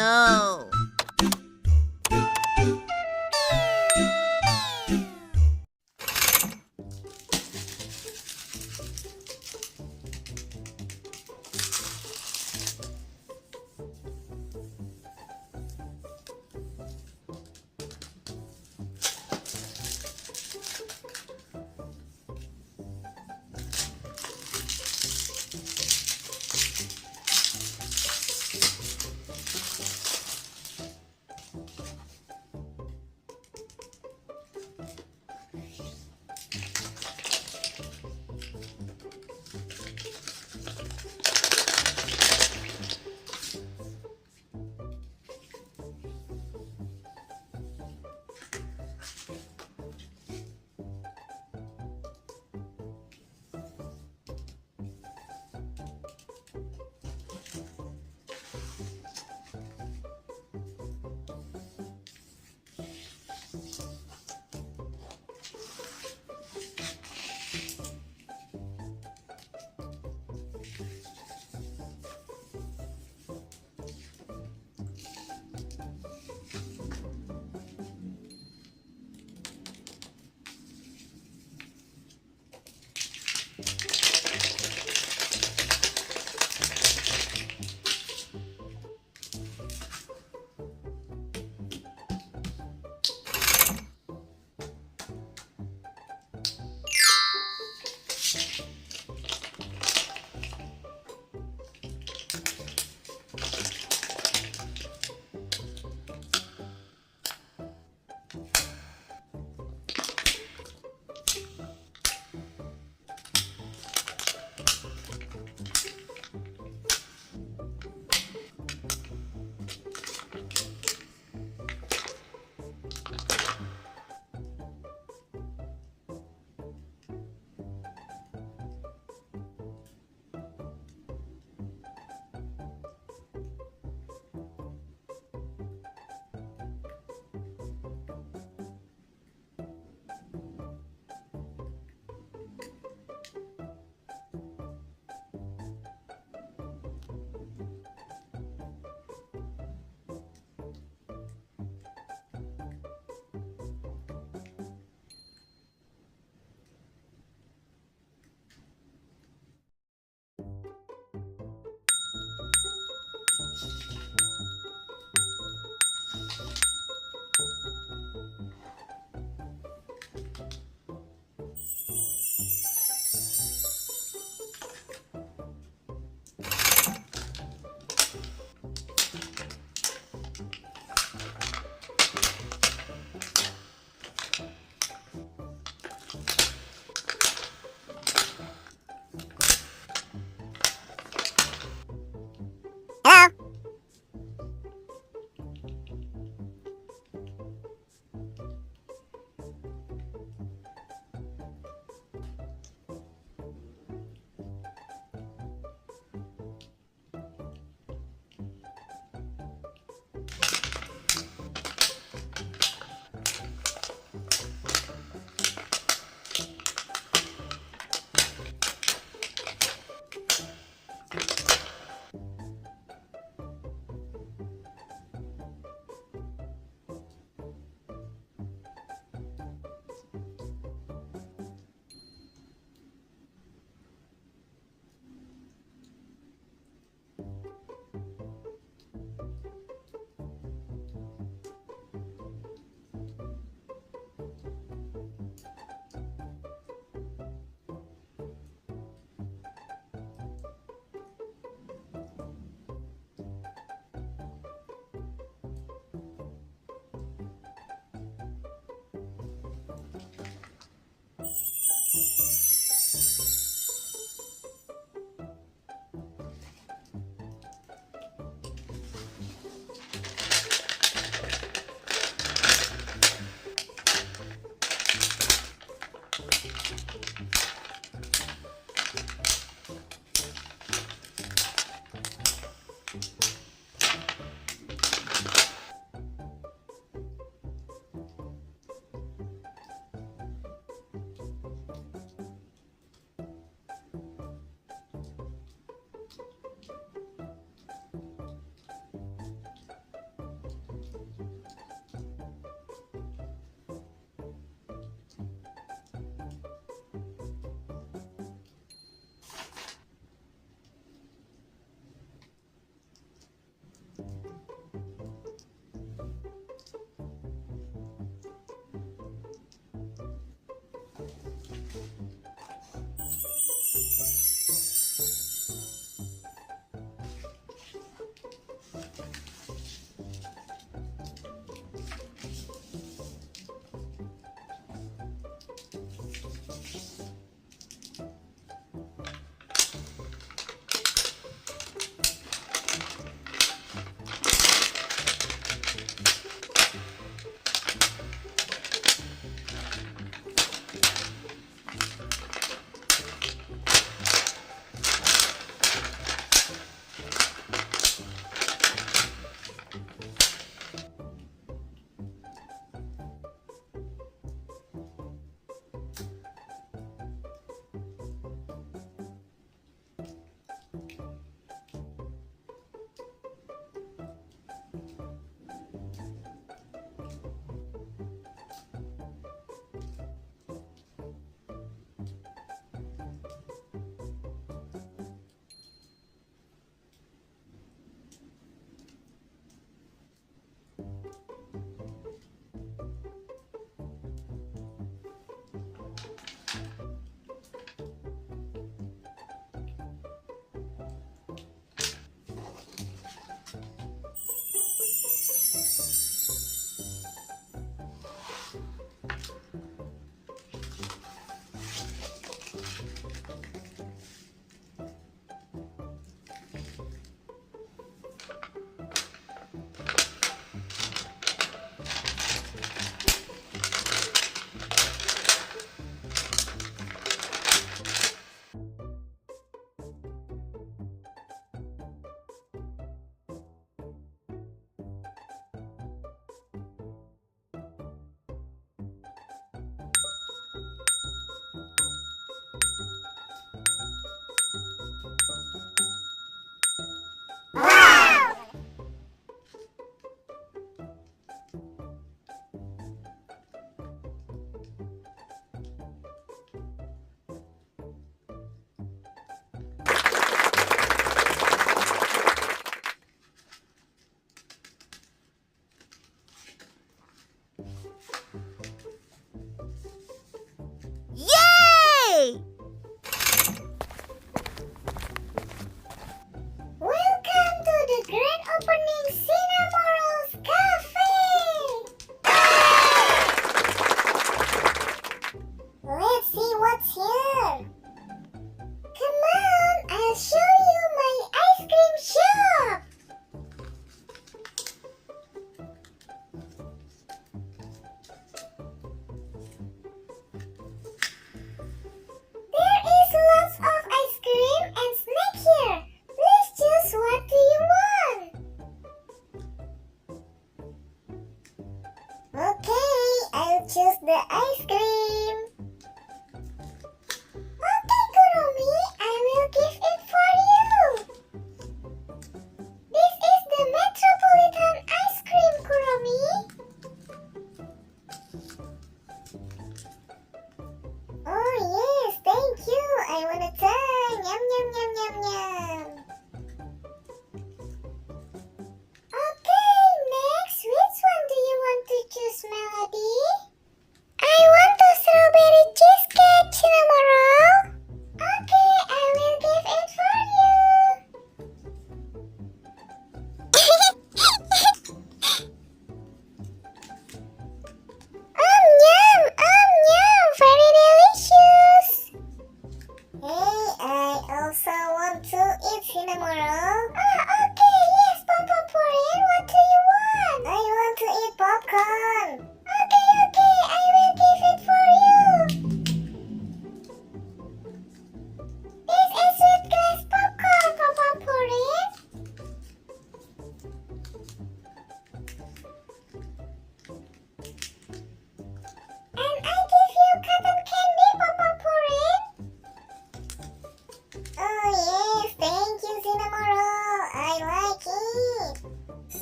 no.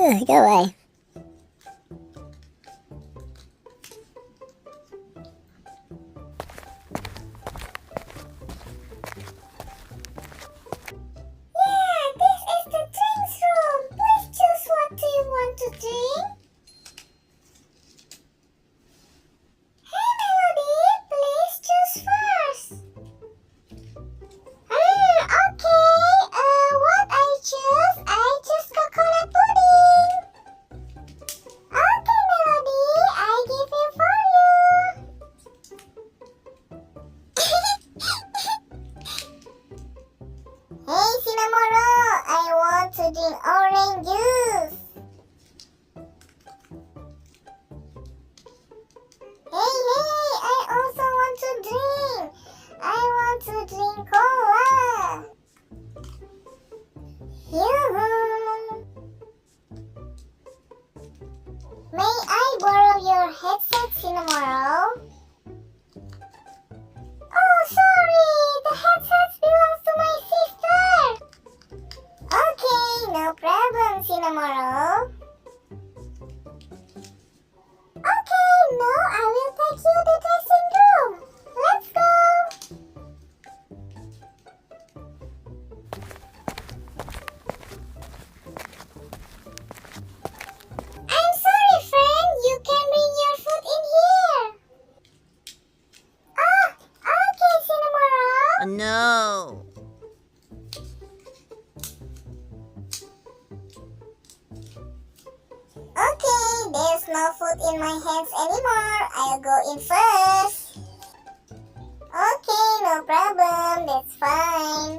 Ugh, go away. Yeah, this is the drinks room. Please choose what do you want to drink. Hey Melody, please choose first. Okay. What I choose? I choose coconut pudding. Okay, Melody, I give it for you. Hey, Cinnamoroll, I want to drink orange juice. Hey, I also want to drink. I want to drink cola. Yoo-hoo. May I borrow your headset, Cinnamoroll? Oh, sorry. The headset belongs to my sister. Okay, no problem, Cinnamoroll. Okay, now I will take you to the dressing room. Let's go. I'm sorry, friend. You can bring your food in here. Oh, okay, Cinnamoroll. Oh, no. Okay, there's no food in my hands anymore. I'll go in first. Okay, no problem. That's fine.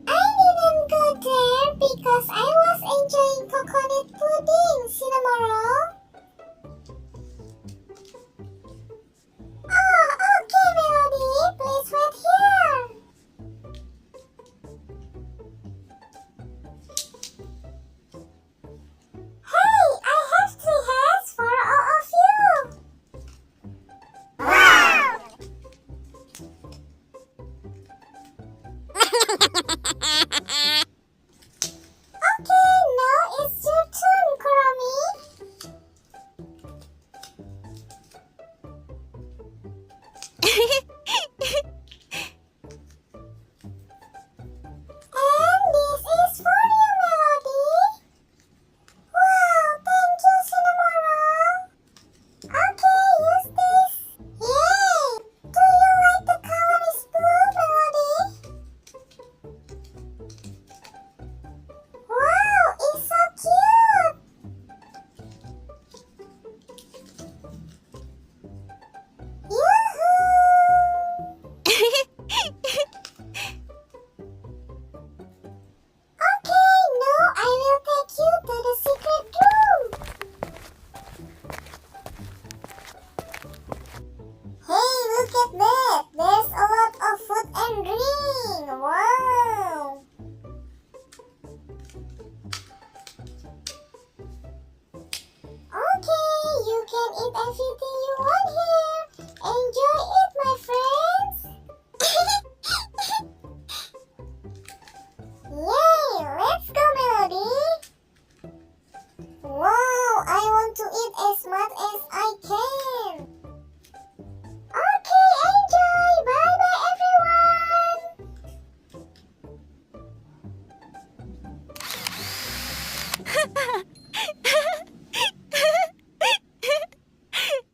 I didn't go there because I was enjoying coconut pudding, Cinnamoroll. Oh, okay, Melody. Please wait here. Hey, I have 3 hats for all of you. Wow! Okay, now it's your turn, kuromi. And this is for you, Melody. Wow, thank you, Cinnamoroll. Okay, use this. Yay! Do you like the color is blue, Melody? Wow, it's so cute. Yoo-hoo! Okay, now I will take you to the secret room. Hey, look at that. There's a lot of food and drink. Wow. Okay, you can eat everything